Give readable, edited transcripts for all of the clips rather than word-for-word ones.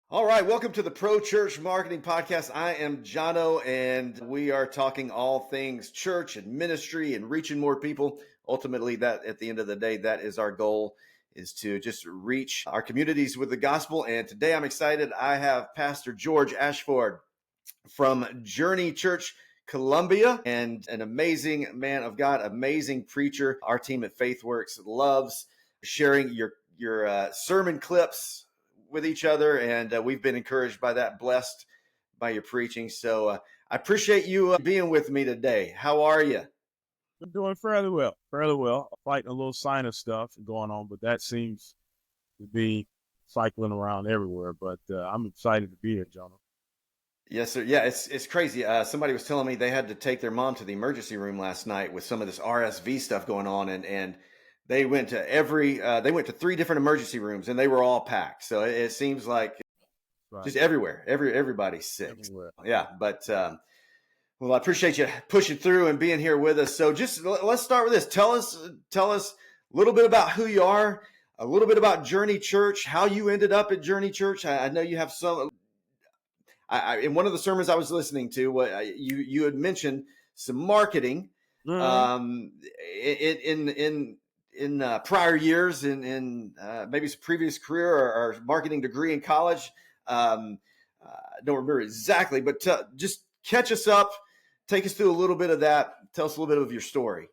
All right, welcome to the Pro Church Marketing Podcast. I am Jono, and we are talking all things church and ministry and reaching more people. Ultimately, that at the end of the day, that is our goal, is to just reach our communities with the gospel. And today I'm excited. I have Pastor George Ashford from Journey Church, Columbia, and an amazing man of God, amazing preacher. Our team at Faithworks loves sharing your sermon clips with each other, and we've been encouraged by that, blessed by your preaching. So I appreciate you being with me today. How are you? I'm doing fairly well. Fighting a little sinus stuff going on, but that seems to be cycling around everywhere. But I'm excited to be here, Jono. Yes, sir. Yeah, it's crazy. Somebody was telling me they had to take their mom to the emergency room last night with some of this RSV stuff going on, and they went to three different emergency rooms, and they were all packed. So it seems like Right. just everywhere, everybody's sick. Everywhere. Yeah, but well, I appreciate you pushing through and being here with us. So just let's start with this. Tell us a little bit about who you are, a little bit about Journey Church, how you ended up at Journey Church. I know you have some. In one of the sermons I was listening to, you had mentioned some marketing in prior years, in maybe some previous career or marketing degree in college. I don't remember exactly, but just catch us up, take us through a little bit of that. Tell us a little bit of your story.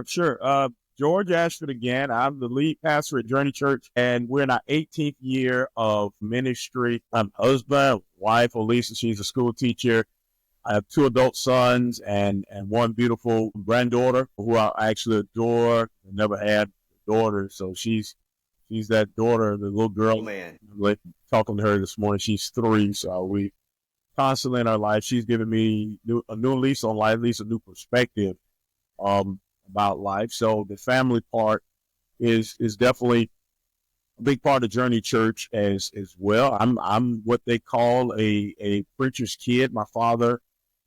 Sure. George Ashford again. I'm the lead pastor at Journey Church, and we're in our 18th year of ministry. I'm husband, wife, Elisa. She's a school teacher. I have two adult sons and one beautiful granddaughter who I actually adore. I never had a daughter, so she's that daughter, the little girl. Oh, man. Talking to her this morning. She's 3, so we constantly in our life. She's given me a new lease on life, at least a new perspective about life. So the family part is definitely a big part of Journey Church as well. I'm what they call a preacher's kid. My father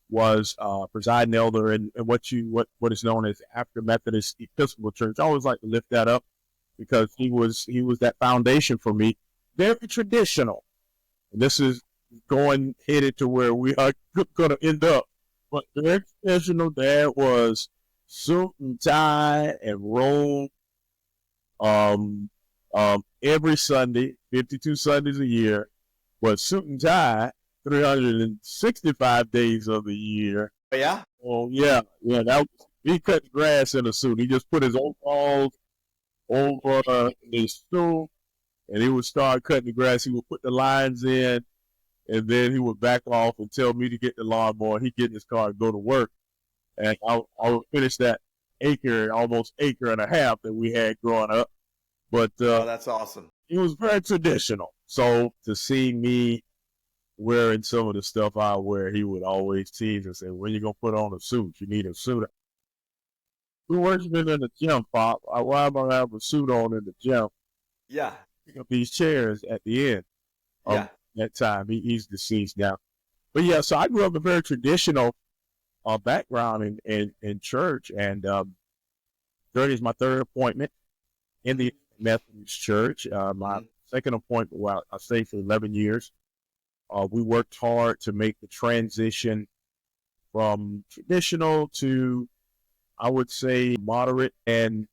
was presiding elder in what is known as African Methodist Episcopal Church. I always like to lift that up because he was that foundation for me. Very traditional. And this is headed to where we are going to end up. But very traditional. Dad was suit and tie and roll every Sunday, 52 Sundays a year, but suit and tie 365 days of the year. Yeah? Oh, yeah. He cut the grass in a suit. He just put his overalls over his suit, and he would start cutting the grass. He would put the lines in, and then he would back off and tell me to get the lawnmower. He'd get in his car and go to work. And I would finish that almost acre and a half that we had growing up. But that's awesome. It was very traditional. So to see me wearing some of the stuff I wear, he would always tease and say, "When you gonna put on a suit? You need a suit." We worshiping in the gym, Pop. Why am I gonna have a suit on in the gym? Yeah. Pick up these chairs at the end of that time. He's deceased now. But yeah, so I grew up in a very traditional background in church, and Journey is my third appointment in the Methodist Church. My second appointment, well, I stayed for 11 years. We worked hard to make the transition from traditional to, I would say, moderate, and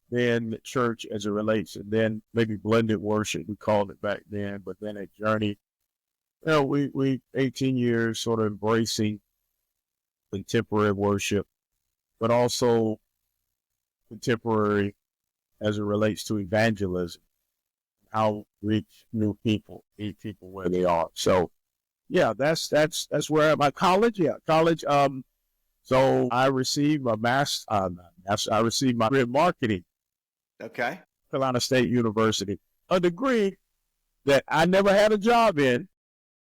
then church as it relates, and then maybe blended worship, we called it back then. But then at Journey, we 18 years sort of embracing contemporary worship, but also contemporary as it relates to evangelism, how reach new people, meet people where they are. So, yeah, that's where I'm at. College. So I received my I received my degree in marketing. Okay. Carolina State University, a degree that I never had a job in.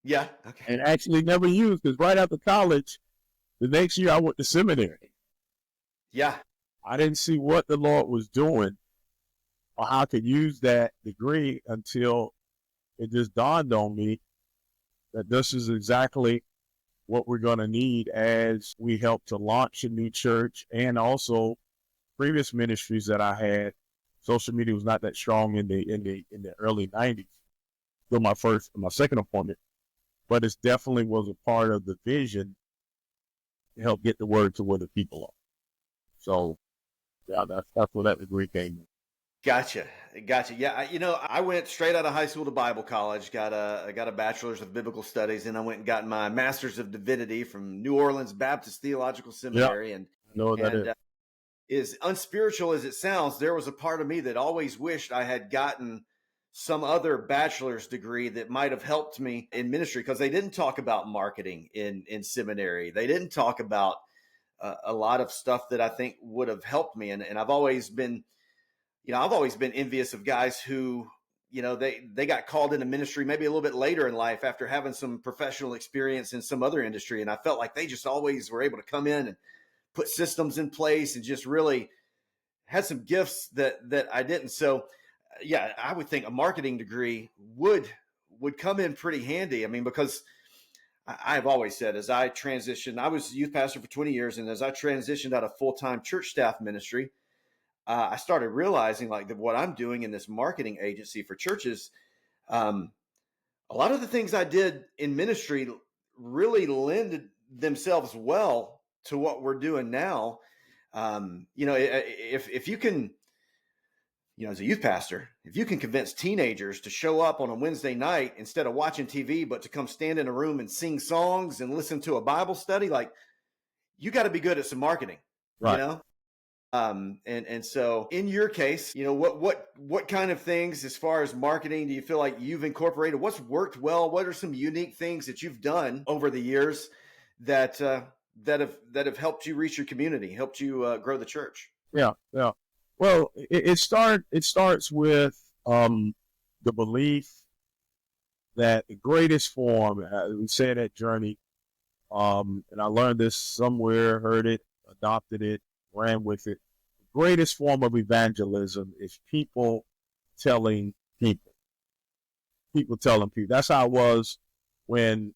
Yeah. Okay. And actually never used, because right after college, the next year I went to seminary. Yeah. I didn't see what the Lord was doing or how I could use that degree until it just dawned on me that this is exactly what we're going to need as we help to launch a new church, and also previous ministries that I had. Social media was not that strong in the early 90s. to my second appointment, but it definitely was a part of the vision to help get the word to where the people are. So, yeah, that's where that degree came in. Gotcha. Yeah, I went straight out of high school to Bible college. I got a bachelor's of biblical studies, and I went and got my master's of divinity from New Orleans Baptist Theological Seminary. And know what that is. As unspiritual as it sounds, there was a part of me that always wished I had gotten some other bachelor's degree that might have helped me in ministry, because they didn't talk about marketing in seminary. They didn't talk about a lot of stuff that I think would have helped me. And I've always been envious of guys who, they got called into ministry maybe a little bit later in life after having some professional experience in some other industry. And I felt like they just always were able to come in and put systems in place and just really had some gifts that I didn't. So yeah, I would think a marketing degree would come in pretty handy. I mean, because I've always said, as I transitioned, I was youth pastor for 20 years. And as I transitioned out of full-time church staff ministry, I started realizing like that what I'm doing in this marketing agency for churches, a lot of the things I did in ministry really lended themselves well to what we're doing now. If you can, as a youth pastor, if you can convince teenagers to show up on a Wednesday night instead of watching TV, but to come stand in a room and sing songs and listen to a Bible study, like, you got to be good at some marketing, right. And so in your case, what kind of things as far as marketing do you feel like you've incorporated? What's worked well? What are some unique things that you've done over the years that have helped you reach your community, helped you grow the church? Yeah. Well, it starts with the belief that the greatest form, we said at Journey, and I learned this somewhere, heard it, adopted it, ran with it. The greatest form of evangelism is people telling people. People telling people. That's how it was when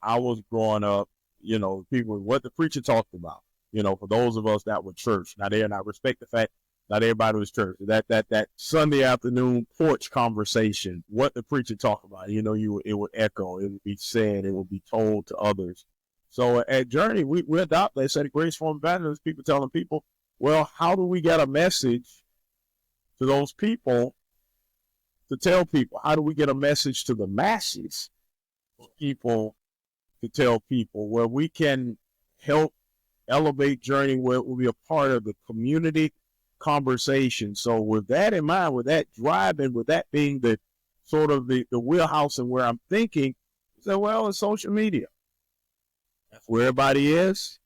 I was growing up. People, what the preacher talked about. For those of us that were church. Now, and I respect the fact not everybody was church. That Sunday afternoon porch conversation, what the preacher talked about. It would echo. It would be said. It would be told to others. So at Journey, we adopted, they said, the greatest form of evangelism is people telling people, well, how do we get a message to those people to tell people? How do we get a message to the masses for people to tell people where we can help elevate Journey, where it will be a part of the community conversation? So with that in mind, with that driving, with that being the sort of the wheelhouse and where I'm thinking, so well, it's social media. That's where everybody is.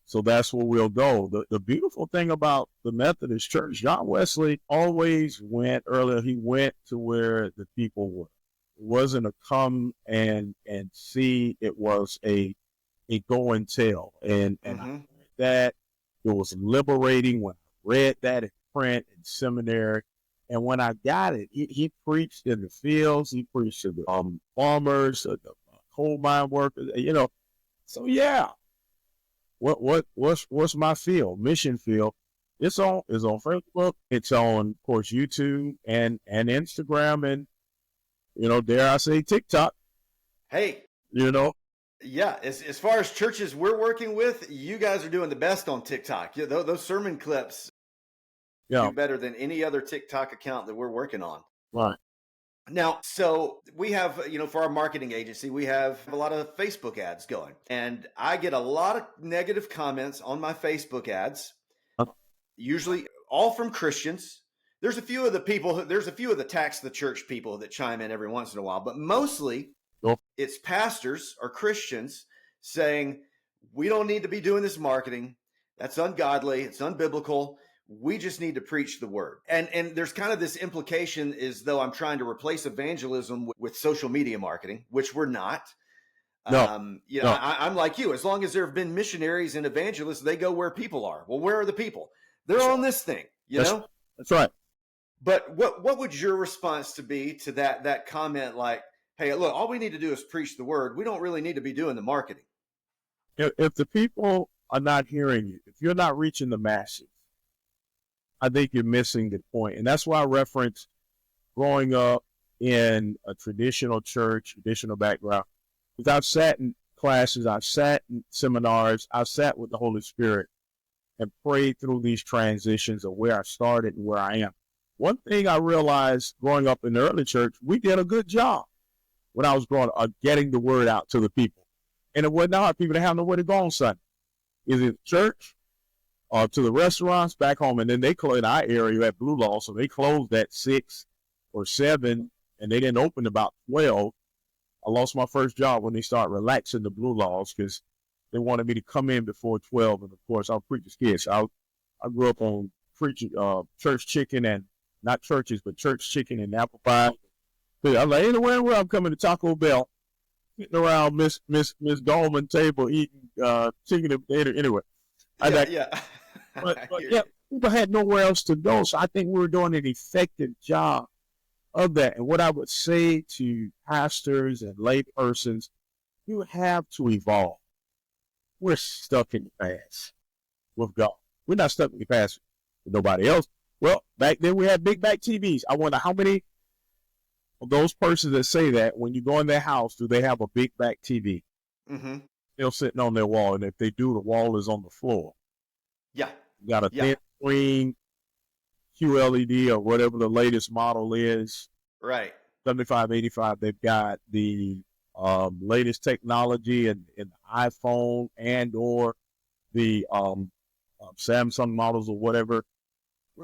So that's where we'll go. The beautiful thing about the Methodist Church, John Wesley always went earlier. He went to where the people were. It wasn't a come and see. It was a go and tell. And Mm-hmm. that it was liberating when I read that in print in seminary. And when I got it, he preached in the fields. He preached to the farmers, the coal mine workers. So yeah. What's my field? Mission field. It's on Facebook. It's on, of course, YouTube and Instagram and dare I say TikTok. Hey. Yeah, as far as churches we're working with, you guys are doing the best on TikTok. Those sermon clips do better than any other TikTok account that we're working on. Right. Now, so we have, for our marketing agency, we have a lot of Facebook ads going. And I get a lot of negative comments on my Facebook ads, usually all from Christians. There's a few of the tax the church people that chime in every once in a while, but mostly it's pastors or Christians saying, we don't need to be doing this marketing. That's ungodly. It's unbiblical. We just need to preach the word. And there's kind of this implication as though I'm trying to replace evangelism with social media marketing, which we're not. No. I'm like you. As long as there have been missionaries and evangelists, they go where people are. Well, where are the people? They're on this thing, know? That's right. But what would your response to be to that comment? Like, hey, look, all we need to do is preach the word. We don't really need to be doing the marketing. If the people are not hearing you, if you're not reaching the masses, I think you're missing the point. And that's why I reference growing up in a traditional church, traditional background. Because I've sat in classes, I've sat in seminars, I've sat with the Holy Spirit and prayed through these transitions of where I started and where I am. One thing I realized growing up in the early church, we did a good job when I was growing up getting the word out to the people. And it wasn't hard. People didn't have nowhere to go on Sunday. Either church or to the restaurants back home. And then they closed in our area at Blue Law, so they closed at 6 or 7, and they didn't open about 12. I lost my first job when they started relaxing the Blue Laws because they wanted me to come in before 12. And, of course, I was preacher's kid. So I grew up on church chicken and not churches, but church chicken and apple pie. But I'm like, anywhere where I'm coming to Taco Bell, sitting around Miss Dolman table eating chicken and potato. Anyway. But people had nowhere else to go. So I think we were doing an effective job of that. And what I would say to pastors and lay persons, you have to evolve. We're stuck in the past with God. We're not stuck in the past with nobody else. Well, back then we had big back TVs. I wonder how many of those persons that say that when you go in their house, do they have a big back TV? Mm-hmm. They're sitting on their wall. And if they do, the wall is on the floor. Yeah. You got a thin screen, QLED or whatever the latest model is. Right. 7585, they've got the latest technology in the iPhone and or the Samsung models or whatever.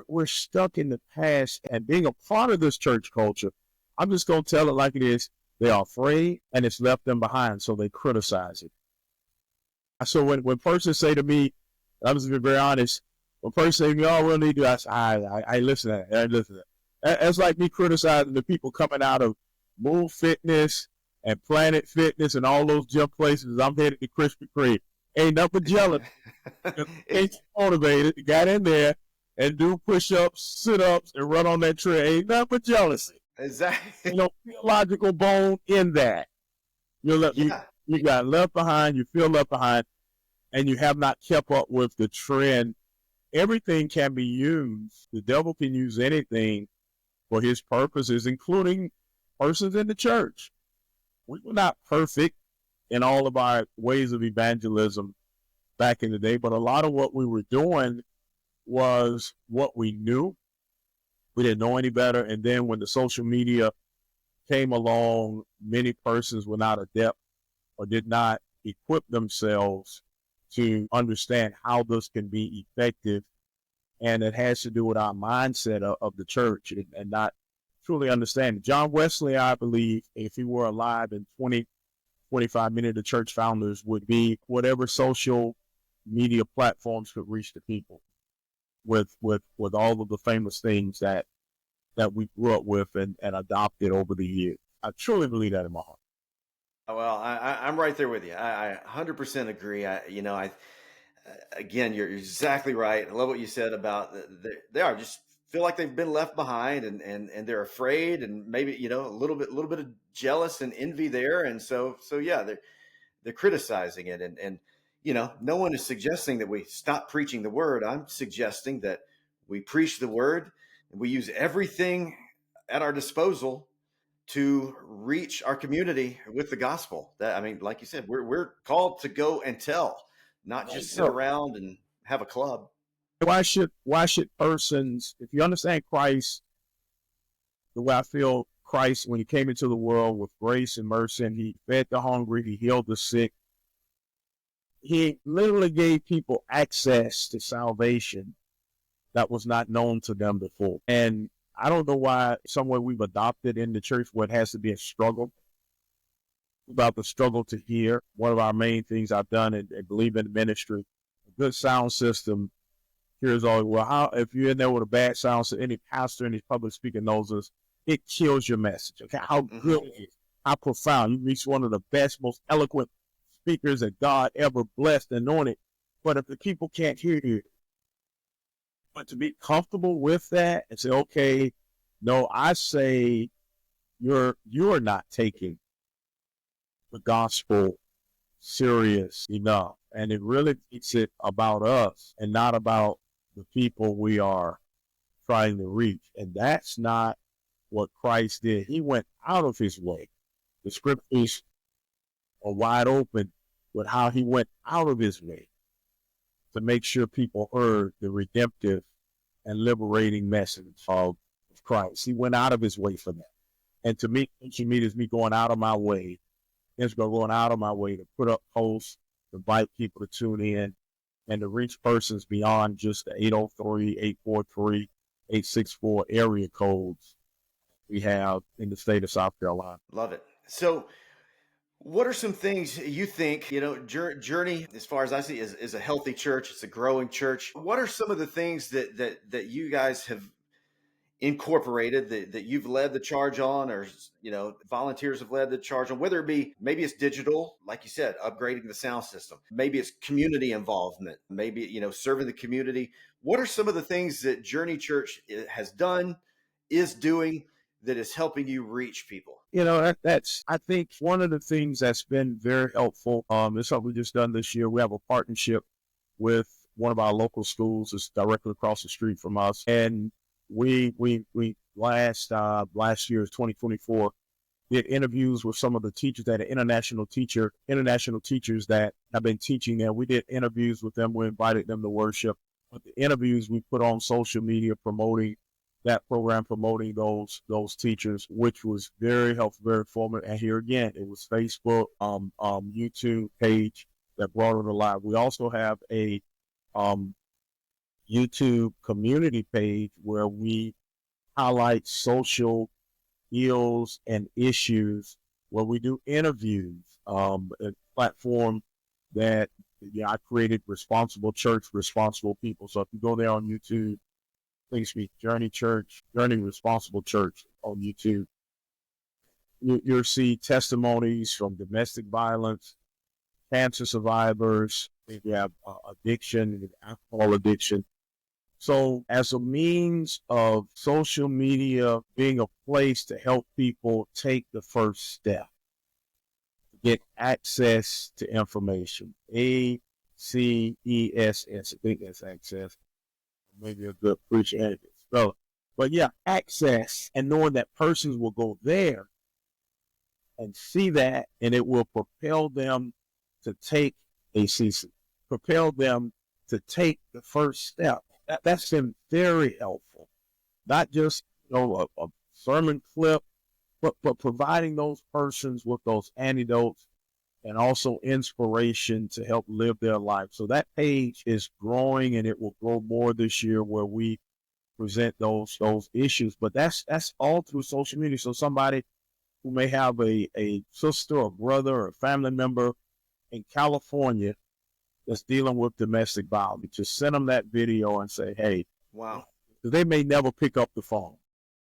We're stuck in the past, and being a part of this church culture, I'm just going to tell it like it is. They are afraid, and it's left them behind, so they criticize it. So when persons say to me, I'm just going to be very honest, when persons say to me, oh, what do you do? I say, I listen to that. I listen to that. That's like me criticizing the people coming out of Moon Fitness and Planet Fitness and all those gym places. I'm headed to Krispy Kreme. Ain't nothing jealous. Ain't motivated. Got in there and do push-ups, sit-ups, and run on that trail. Ain't nothing but jealousy. Exactly. Theological bone in that. You got left behind. You feel left behind, and you have not kept up with the trend. Everything can be used. The devil can use anything for his purposes, including persons in the church. We were not perfect in all of our ways of evangelism back in the day, but a lot of what we were doing was what we knew. We didn't know any better. And then when the social media came along, many persons were not adept or did not equip themselves to understand how this can be effective. And it has to do with our mindset of the church and not truly understanding. John Wesley, I believe, if he were alive in 2025, many of the church founders would be whatever social media platforms could reach the people with all of the famous things that we grew up with and adopted over the years. I truly believe that in my heart. Well, I'm right there with you. I 100% agree. Again, you're exactly right. I love what you said about they are just feel like they've been left behind and they're afraid and maybe, a little bit of jealous and envy there. And so yeah, they're criticizing it. And, no one is suggesting that we stop preaching the word. I'm suggesting that we preach the word and we use everything at our disposal to reach our community with the gospel. Like you said, we're called to go and tell, not just sit around and have a club. Why should persons, if you understand Christ, the way I feel Christ when he came into the world with grace and mercy, and he fed the hungry, he healed the sick, he literally gave people access to salvation that was not known to them before. And I don't know why somewhere we've adopted in the church where it has to be a struggle, about the struggle to hear. One of our main things I've done and believe in the ministry, a good sound system. Here's all, well, how, if you're in there with a bad sound system, any pastor, any public speaker knows this, it kills your message. Okay, how good it is, how profound. You reach one of the best, most eloquent speakers that God ever blessed and anointed. But if the people can't hear you, but to be comfortable with that and say, okay, no, I say you're not taking the gospel serious enough. And it really makes it about us and not about the people we are trying to reach. And that's not what Christ did. He went out of his way. The scriptures are wide open with how he went out of his way to make sure people heard the redemptive and liberating message of Christ. He went out of his way for that. And to me, social media is me going out of my way. Instagram going out of my way to put up posts, to invite people to tune in, and to reach persons beyond just the 803, 843-864 area codes we have in the state of South Carolina. Love it. So what are some things you think, Journey, as far as I see, is a healthy church? It's a growing church. What are some of the things that you guys have incorporated that you've led the charge on, or volunteers have led the charge on, whether it be, maybe it's digital, like you said, upgrading the sound system, maybe it's community involvement, maybe serving the community? What are some of the things that Journey Church has done, is doing, that is helping you reach people? That's, I think, one of the things that's been very helpful. It's something we just done this year. We have a partnership with one of our local schools. It's directly across the street from us, and we last year, 2024, did interviews with some of the teachers that are international teachers that have been teaching there. We did interviews with them. We invited them to worship. But the interviews we put on social media, promoting that program, promoting those teachers, which was very helpful, very informative. And here again, it was Facebook, YouTube page that brought it alive. We also have a YouTube community page where we highlight social ills and issues, where we do interviews, a platform that I created, Responsible Church, Responsible People. So if you go there on YouTube, please be Journey Responsible Church on YouTube. You'll see testimonies from domestic violence, cancer survivors. We have addiction, alcohol addiction. So as a means of social media being a place to help people take the first step, get access to information, ACESS, I think that's access. Maybe a good preacher spell it. But yeah, access, and knowing that persons will go there and see that, and it will propel them to take propel them to take the first step. That's been very helpful. Not just a sermon clip, but providing those persons with those antidotes and also inspiration to help live their life. So that page is growing, and it will grow more this year, where we present those issues. But that's all through social media. So somebody who may have a sister or brother or a family member in California that's dealing with domestic violence, just send them that video and say, hey, wow, they may never pick up the phone.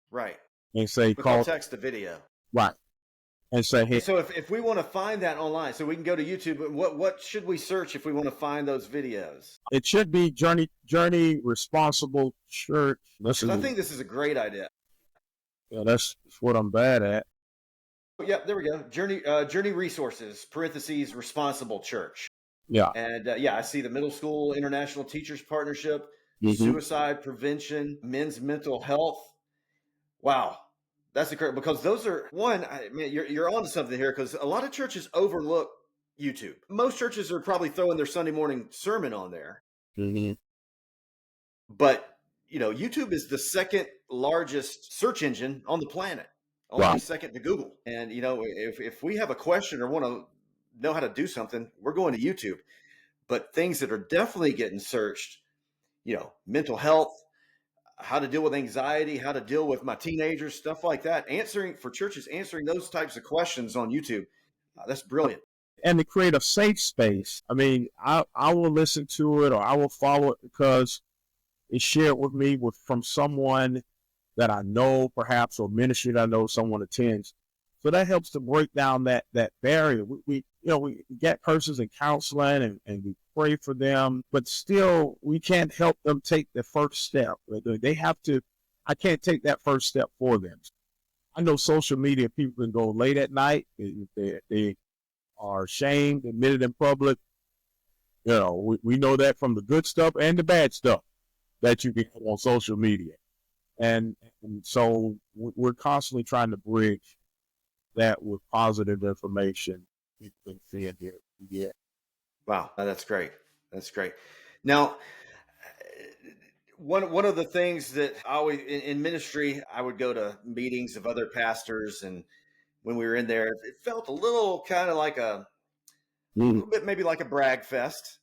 Right. And say, call, text the video. Right. And say, hey. So if we want to find that online, so we can go to YouTube, what should we search if we want to find those videos? It should be Journey Responsible Church. I think this is a great idea. Yeah, that's what I'm bad at. Yeah, there we go. Journey Resources, Responsible Church. Yeah. And I see the Middle School International Teachers Partnership, suicide prevention, men's mental health. Wow. That's incredible, because those are you're onto something here, because a lot of churches overlook YouTube. Most churches are probably throwing their Sunday morning sermon on there. Mm-hmm. But, YouTube is the second largest search engine on the planet, only second to Google. And, if we have a question or want to know how to do something, we're going to YouTube. But things that are definitely getting searched, mental health, how to deal with anxiety, how to deal with my teenagers, stuff like that. Answering those types of questions on YouTube. That's brilliant. And to create a safe space. I mean, I will listen to it, or I will follow it because it's shared with me from someone that I know, perhaps, or ministry that I know someone attends. So that helps to break down that barrier. We get persons in counseling and we pray for them, but still we can't help them take the first step. They have to. I can't take that first step for them. I know social media people can go late at night. They are ashamed, admitted in public. We know that from the good stuff and the bad stuff that you get on social media. And so we're constantly trying to bridge that with positive information we've been seeing here. Yeah. Wow, that's great. That's great. Now, one of the things that I always in ministry, I would go to meetings of other pastors, and when we were in there, it felt a little kind of like a Mm. little bit maybe like a brag fest.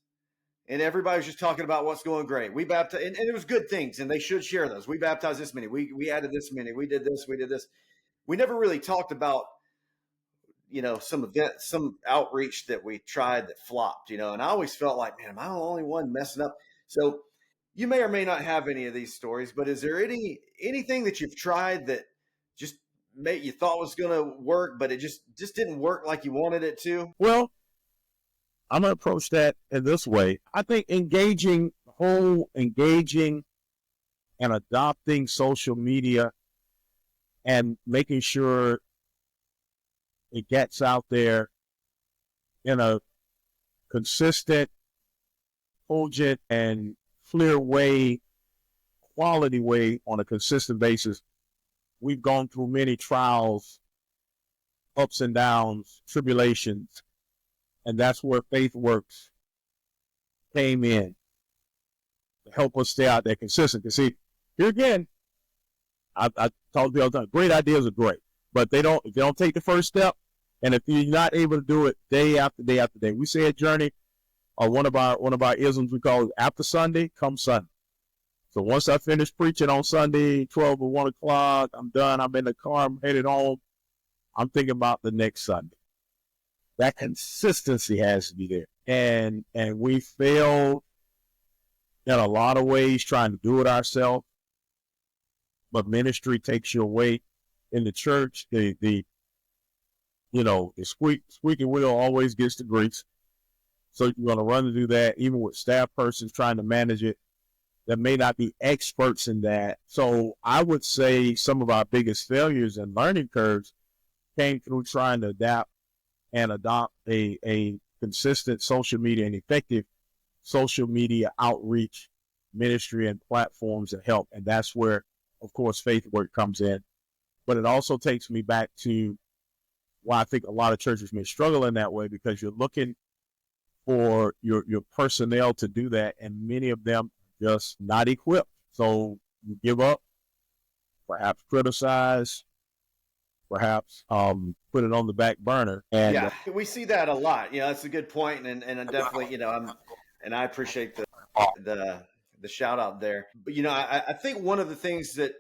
And everybody was just talking about what's going great. We baptized, and it was good things, and they should share those. We baptized this many. We added this many. We did this. We did this. We never really talked about some event, some outreach that we tried that flopped. And I always felt like, man, am I the only one messing up? So you may or may not have any of these stories, but is there anything that you've tried that just you thought was going to work, but it just didn't work like you wanted it to? Well, I'm going to approach that in this way. I think engaging and adopting social media and making sure it gets out there in a consistent, cogent, and clear way, quality way on a consistent basis. We've gone through many trials, ups and downs, tribulations, and that's where Faithworks came in to help us stay out there consistent. Because see, here again, I talk to you all the time, great ideas are great, but if they don't take the first step, and if you're not able to do it day after day after day, we say at Journey, or one of our isms we call it, after Sunday, come Sunday. So once I finish preaching on Sunday, 12 or 1 o'clock, I'm done. I'm in the car. I'm headed home. I'm thinking about the next Sunday. That consistency has to be there. And we fail in a lot of ways trying to do it ourselves. But ministry takes you away. In the church, the squeaky wheel always gets the grease. So you're going to run to do that, even with staff persons trying to manage it that may not be experts in that. So I would say some of our biggest failures and learning curves came through trying to adapt and adopt a consistent social media and effective social media outreach ministry and platforms that help. And that's where, of course, Faithworks comes in. But it also takes me back to why I think a lot of churches may struggle in that way, because you're looking for your personnel to do that, and many of them just not equipped. So you give up, perhaps criticize, perhaps put it on the back burner. And yeah, we see that a lot. That's a good point, and definitely, and I appreciate the shout out there. But I think one of the things that,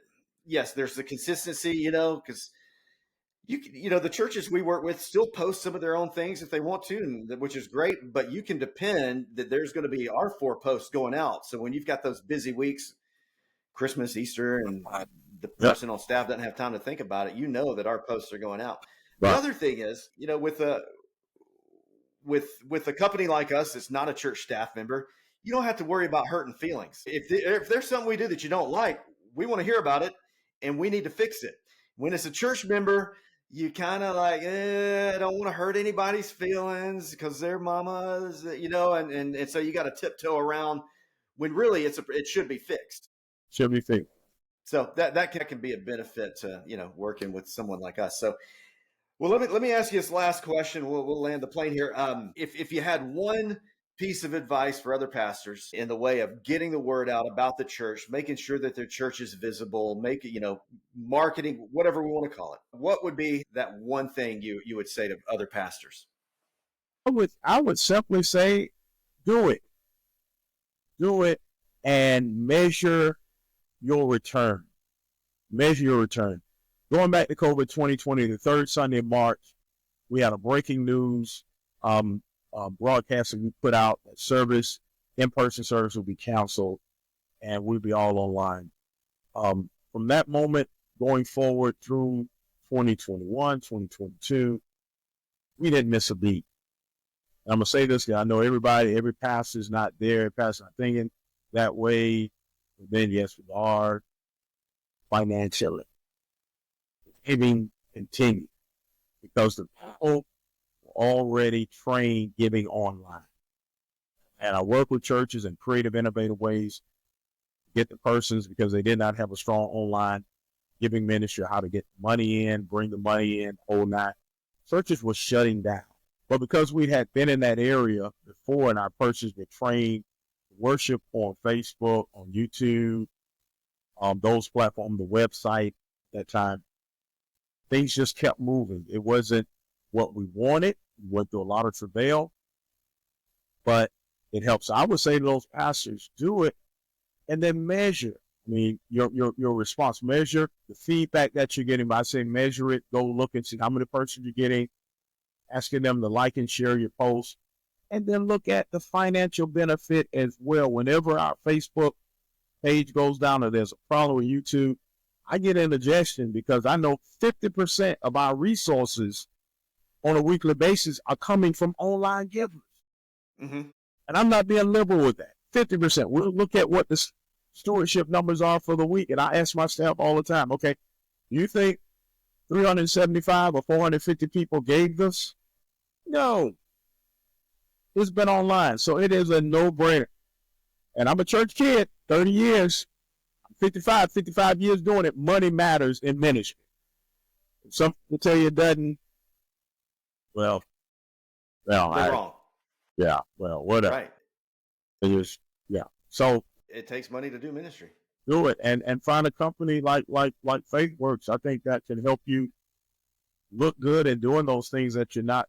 yes, there's the consistency, because the churches we work with still post some of their own things if they want to, and which is great. But you can depend that there's going to be our 4 posts going out. So when you've got those busy weeks, Christmas, Easter, and the person on staff doesn't have time to think about it, that our posts are going out. Right. The other thing is, with a company like us that's not a church staff member, you don't have to worry about hurting feelings. If there's something we do that you don't like, we want to hear about it, and we need to fix it. When it's a church member, you kind of like, I don't want to hurt anybody's feelings because their mamas, and so you got to tiptoe around when really it should be fixed. Should be fixed. So that can be a benefit to, working with someone like us. So, well, let me ask you this last question. We'll land the plane here. If you had one piece of advice for other pastors in the way of getting the word out about the church, making sure that their church is visible, marketing, whatever we want to call it, what would be that one thing you would say to other pastors? I would simply say, do it, and measure your return. Measure your return. Going back to COVID 2020, the third Sunday in March, we had a breaking news broadcast that we put out that service, in-person service will be canceled, and we'll be all online. From that moment going forward through 2021, 2022, we didn't miss a beat. And I'm going to say this, because I know every pastor's not there, every pastor's not thinking that way. But then, yes, we are financially. Giving continue, because the people were already trained giving online. And I work with churches in creative, innovative ways. get the persons because they did not have a strong online giving ministry, how to get money in, bring the money in, whole nine. Churches were shutting down. But because we had been in that area before and our persons were trained to worship on Facebook, on YouTube, on those platforms, the website at that time, things just kept moving. It wasn't what we wanted. We went through a lot of travail, but it helps. I would say to those pastors, do it and then measure. I mean, your response, measure the feedback that you're getting. I say measure it, go look and see how many persons you're getting, asking them to like and share your post, and then look at the financial benefit as well. Whenever our Facebook page goes down or there's a problem with YouTube, I get indigestion because I know 50% of our resources on a weekly basis are coming from online givers. Mm-hmm. And I'm not being liberal with that. 50%. We'll look at what the stewardship numbers are for the week. And I ask my staff all the time, okay, do you think 375 or 450 people gave this? No. It's been online. So it is a no-brainer. And I'm a church kid, 30 years. 55 years doing it. Money matters in ministry. If something to tell you it doesn't, well, they're wrong. Yeah, well, whatever. Right. It is, yeah. So it takes money to do ministry. Do it and find a company like Faithworks. I think that can help you look good in doing those things that you're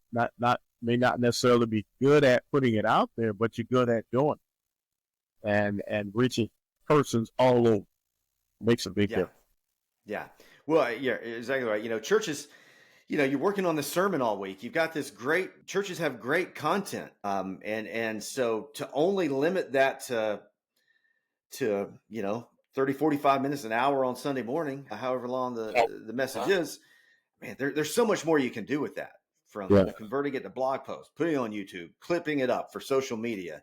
may not necessarily be good at putting it out there, but you're good at doing it. And reaching persons all over makes a big difference. Yeah. Well, yeah, exactly right. Churches, you're working on the sermon all week. You've got this churches have great content. And so to only limit that to 30, 45 minutes, an hour on Sunday morning, however long the message is, man, there's so much more you can do with that, from converting it to blog posts, putting it on YouTube, clipping it up for social media,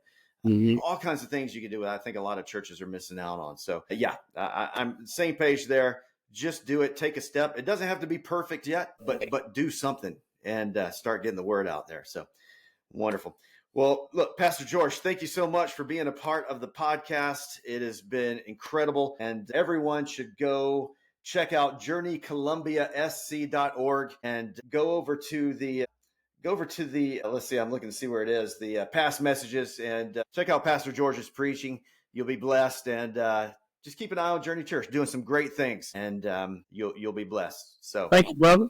all kinds of things you can do. I think a lot of churches are missing out on. So I'm same page there. Just do it. Take a step. It doesn't have to be perfect yet, but do something and start getting the word out there. So wonderful. Well, look, Pastor George, thank you so much for being a part of the podcast. It has been incredible, and everyone should go check out journeycolumbiasc.org and go over to the let's see, I'm looking to see where it is, the past messages, and check out Pastor George's preaching. You'll be blessed, and just keep an eye on Journey Church, doing some great things, and you'll be blessed. So thank you, brother.